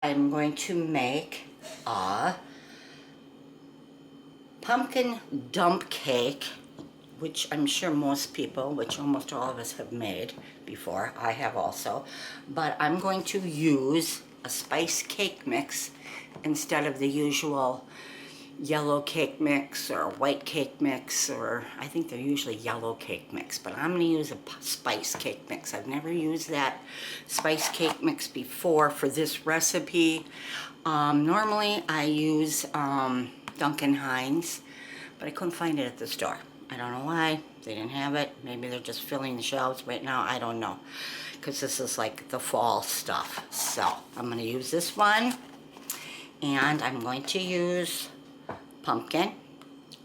I'm going to make a pumpkin dump cake, which I'm sure most people, which almost all of us have made before. I have also. But I'm going to use a spice cake mix instead of the usual yellow cake mix or white cake mix, or I think they're usually yellow cake mix, but I'm going to use a spice cake mix. I've never used that spice cake mix before for this recipe. Normally I use Duncan Hines, but I couldn't find it at the store. I don't know why. They didn't have it. Maybe they're just filling the shelves right now. I don't know, because this is like the fall stuff. So I'm going to use this one, and I'm going to use pumpkin,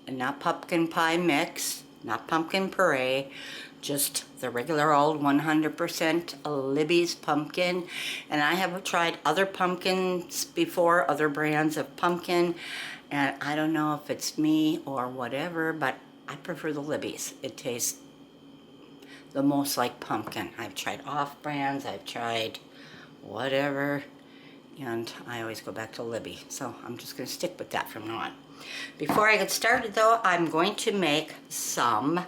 and not pumpkin pie mix, not pumpkin puree, just the regular old 100% Libby's pumpkin. And I have tried other pumpkins before, other brands of pumpkin, and I don't know if it's me or whatever, but I prefer the Libby's. It tastes the most like pumpkin. I've tried off brands, I've tried whatever, and I always go back to Libby. So I'm just going to stick with that from now on. Before I get started though, I'm going to make some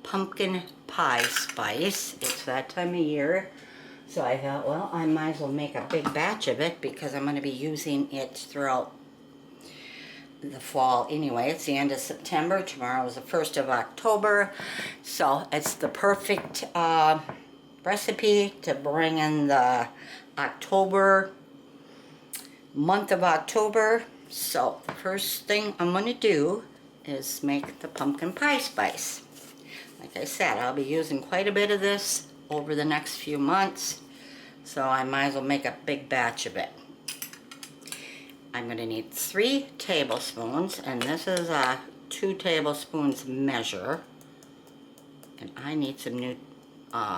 pumpkin pie spice. It's that time of year. So I thought, well, I might as well make a big batch of it because I'm going to be using it throughout the fall anyway. It's the end of September. Tomorrow is the 1st of October. So it's the perfect recipe to bring in the month of October. So the first thing I'm going to do is make the pumpkin pie spice. Like I said, I'll be using quite a bit of this over the next few months, so I might as well make a big batch of it. I'm going to need 3 tablespoons, and this is a 2 tablespoons measure. And I need some new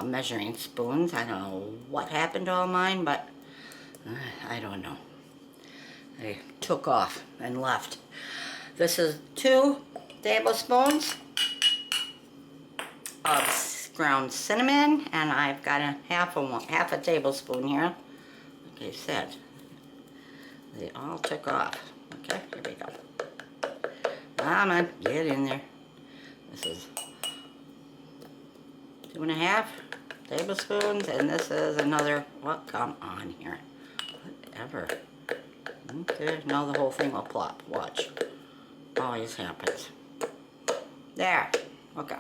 measuring spoons. I don't know what happened to all mine, but I don't know. I took off and left. This is 2 tablespoons of ground cinnamon, and I've got a half a tablespoon here. Like I said, they all took off. Okay, here we go. Come on, get in there. This is 2.5 tablespoons, and this is another, well, come on here. Whatever. Okay, now the whole thing will plop. Watch. Always happens. There. Okay.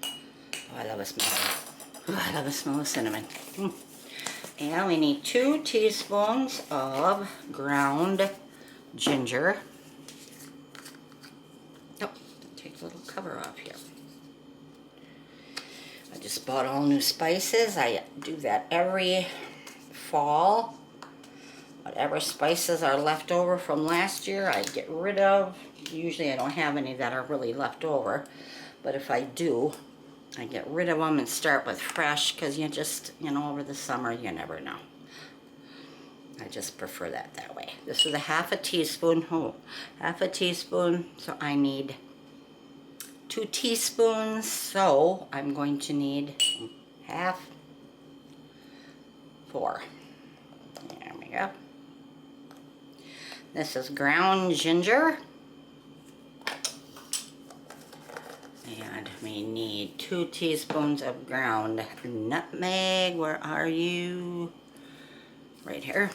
Oh, I love the smell of it. Oh, I love the smell of cinnamon. And we need 2 teaspoons of ground ginger. Oh, take the little cover off here. I just bought all new spices. I do that every fall. Whatever spices are left over from last year, I get rid of. Usually I don't have any that are really left over, but if I do, I get rid of them and start with fresh, because you just, over the summer, you never know. I just prefer that way. This is a half a teaspoon, so I need 2 teaspoons, so I'm going to need half, 4. There we go. This is ground ginger. And we need 2 teaspoons of ground nutmeg. Where are you? Right here.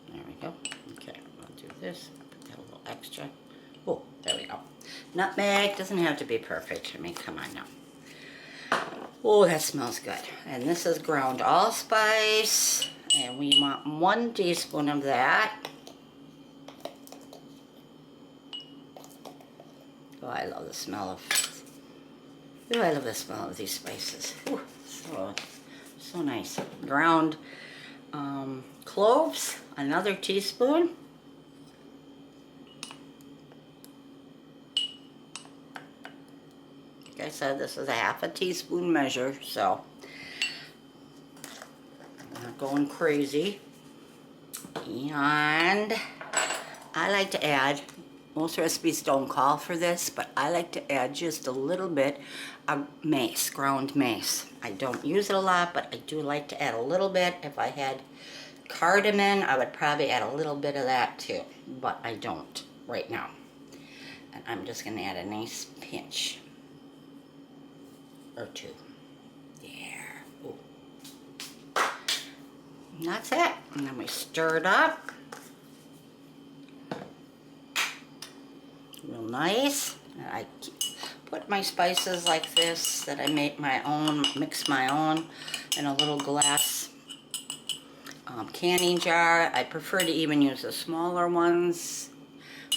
There we go. Okay, I'll do this. Put that a little extra. Oh, there we go. Nutmeg doesn't have to be perfect. I mean, come on now. Oh, that smells good. And this is ground allspice, and we want 1 teaspoon of that. Oh, I love the smell of these spices. Ooh, so nice. Ground cloves, another teaspoon. Like I said, this is a half a teaspoon measure, so I'm not going crazy. And I like to add most recipes don't call for this, but I like to add just a little bit of mace, ground mace. I don't use it a lot, but I do like to add a little bit. If I had cardamom, I would probably add a little bit of that too, but I don't right now. And I'm just gonna add a nice pinch or two. There. Ooh. And that's it. And then we stir it up. Real nice. And I put my spices like this that I make my own, mix my own in a little glass canning jar. I prefer to even use the smaller ones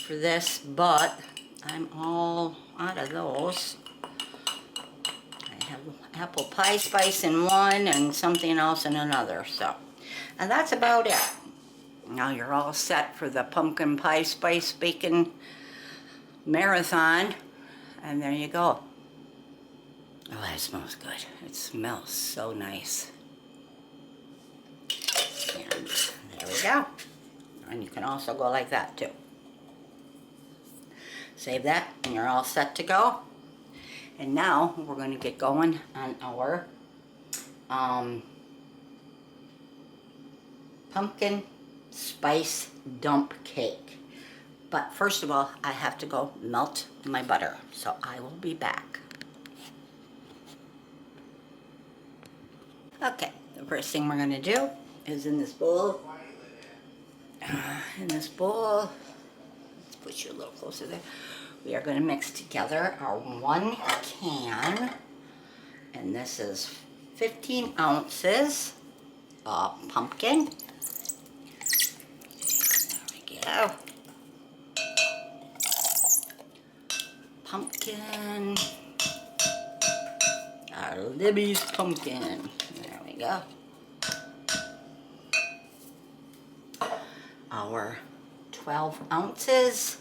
for this, but I'm all out of those. I have apple pie spice in one and something else in another, so. And that's about it. Now you're all set for the pumpkin pie spice bacon marathon, and there you go. Oh, that smells good. It smells so nice. And there we go. And you can also go like that too. Save that and you're all set to go. And now we're going to get going on our pumpkin spice dump cake. But first of all, I have to go melt my butter, so I will be back. Okay, the first thing we're going to do is in this bowl, let's put you a little closer there. We are going to mix together our 1 can, and this is 15 ounces of pumpkin. There we go. Pumpkin, our Libby's pumpkin. There we go. Our 12 ounces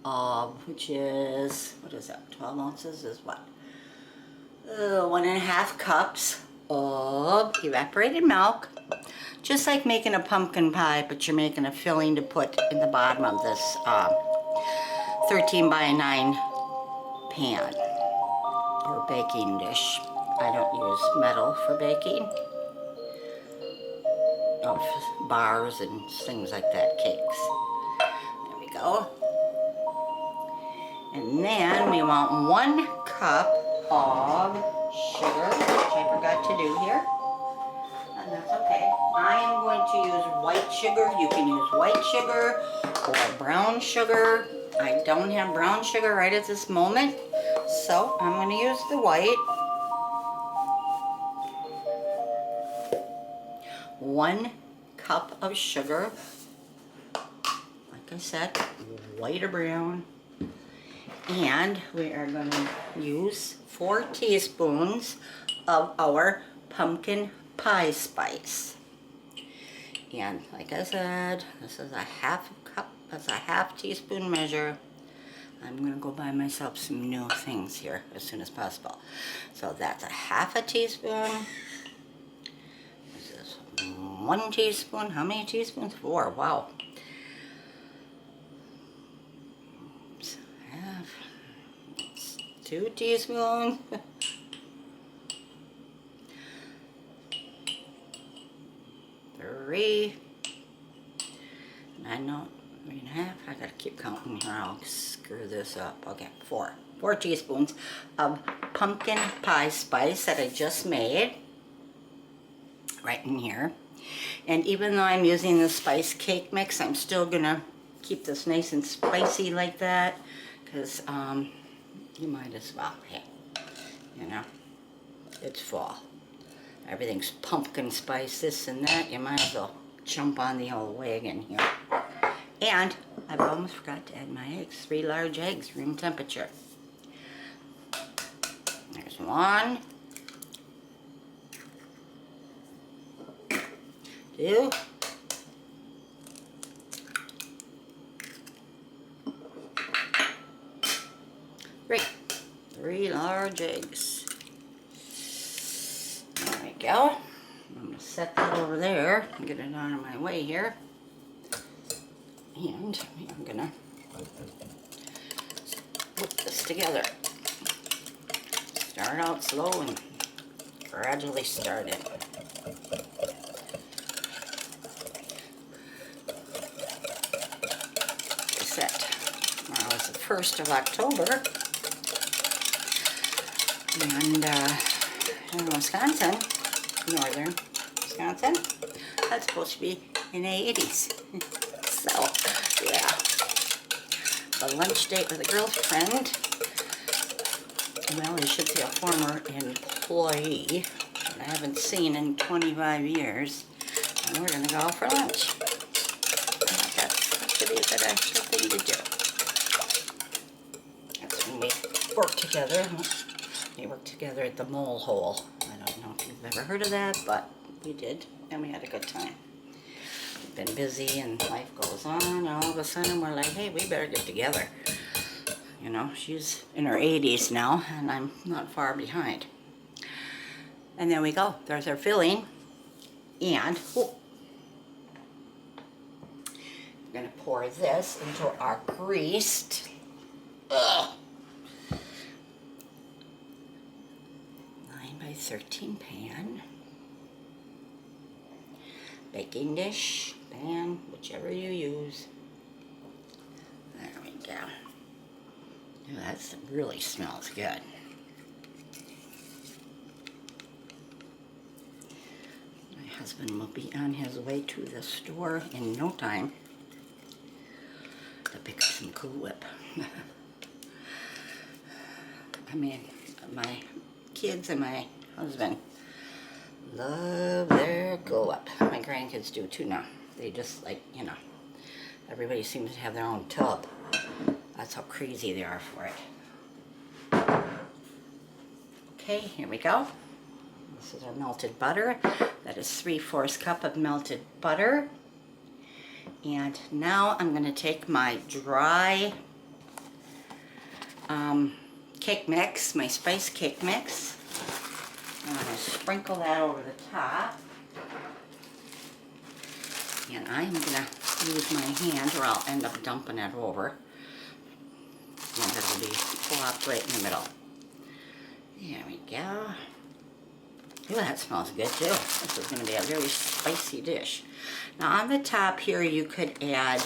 of, which is, what is that, 12 ounces is what? 1.5 cups of evaporated milk. Just like making a pumpkin pie, but you're making a filling to put in the bottom of this 13 by 9 pan or baking dish. I don't use metal for baking of bars and things like that, cakes. There we go. And then we want 1 cup of sugar, which I forgot to do here. And that's okay. I am going to use white sugar. You can use white sugar or brown sugar. I don't have brown sugar right at this moment, so I'm going to use the white. 1 cup of sugar. Like I said, white or brown. And we are going to use 4 teaspoons of our pumpkin pie spice. And like I said, this is a half cup, that's a half teaspoon measure. I'm going to go buy myself some new things here as soon as possible. So that's a half a teaspoon. This is 1 teaspoon. How many teaspoons? 4. Wow. Oops. Half. It's 2 teaspoons. 3. I know. 3.5. I gotta keep counting here. I'll screw this up. Okay, 4 teaspoons of pumpkin pie spice that I just made. Right in here. And even though I'm using the spice cake mix, I'm still gonna keep this nice and spicy like that, because you might as well. Hey, you know, it's fall. Everything's pumpkin spice, this and that. You might as well jump on the old wagon here. And I've almost forgot to add my eggs. 3 large eggs, room temperature. There's 1, 2, 3. 3 large eggs. There we go. I'm going to set that over there and get it out of my way here. And I'm going to Put this together. Start out slow and gradually start it. Set. Well, it's the 1st of October, and in Wisconsin, northern Wisconsin, that's supposed to be in the 80s. So, yeah. A lunch date with a girlfriend. Well, I should say a former employee that I haven't seen in 25 years, and we're going to go out for lunch. That should be a good thing to do. That's when we work together. We work together at the Mole Hole. I don't know if you've ever heard of that, but we did, and we had a good time. We've been busy, and life goes on, and all of a sudden we're like, hey, we better get together. You know, she's in her 80s now, and I'm not far behind. And there we go. There's our filling. And we're going to pour this into our greased 9x13 pan. Baking dish, pan, whichever you use. There we go. Ooh, that really smells good. My husband will be on his way to the store in no time to pick up some Cool Whip. I mean, my kids and my husband love their Cool Whip. My grandkids do too now. They just like, you know, everybody seems to have their own tub. That's how crazy they are for it. Okay, here we go. This is our melted butter. That is 3/4 cup of melted butter. And now I'm going to take my dry cake mix, my spice cake mix. I'm going to sprinkle that over the top. And I'm going to use my hand, or I'll end up dumping it over. And it'll be plopped right in the middle. There we go. Ooh, that smells good too. This is going to be a very spicy dish. Now on the top here you could add,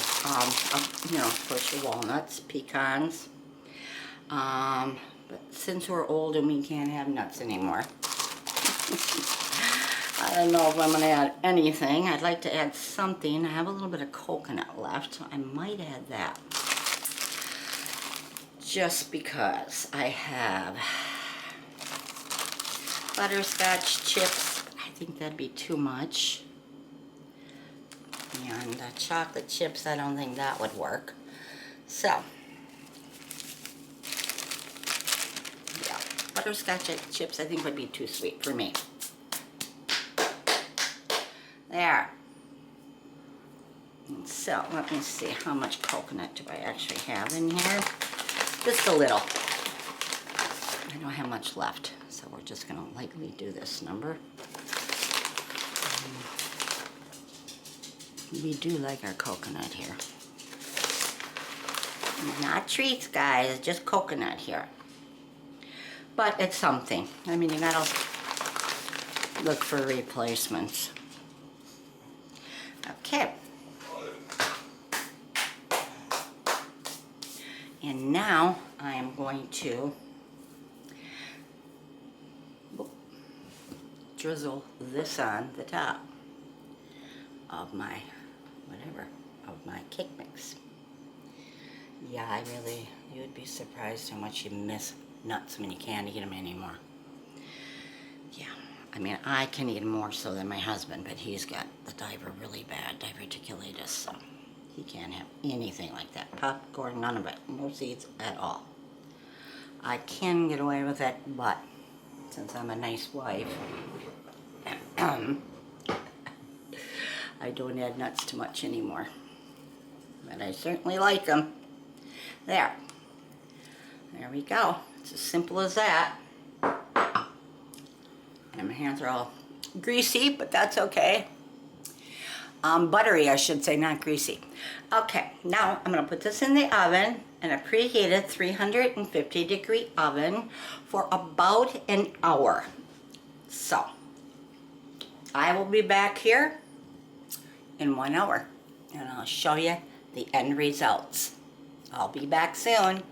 you know, of course your walnuts, pecans. But since we're old and we can't have nuts anymore, I don't know if I'm going to add anything. I'd like to add something. I have a little bit of coconut left, so I might add that. Just because I have butterscotch chips. I think that'd be too much. And chocolate chips, I don't think that would work. So, yeah, butterscotch chips I think would be too sweet for me. There. And so, let me see, how much coconut do I actually have in here? Just a little. I don't have much left, so we're just going to lightly do this number. We do like our coconut here. Not treats, guys, just coconut here. But it's something. I mean, you gotta look for replacements. Okay. And now I am going to drizzle this on the top of my, of my cake mix. Yeah, I really, you would be surprised how much you miss nuts when you can't eat them anymore. Yeah, I mean, I can eat them more so than my husband, but he's got the really bad diverticulitis, so he can't have anything like that. Popcorn, none of it, no seeds at all. I can get away with it, but since I'm a nice wife, I don't add nuts too much anymore. But I certainly like them. There. There we go. It's as simple as that. And my hands are all greasy, but that's okay. Buttery, I should say, not greasy. Okay, now I'm gonna put this in the oven, in a preheated 350-degree oven for about an hour. So, I will be back here in 1 hour, and I'll show you the end results. I'll be back soon.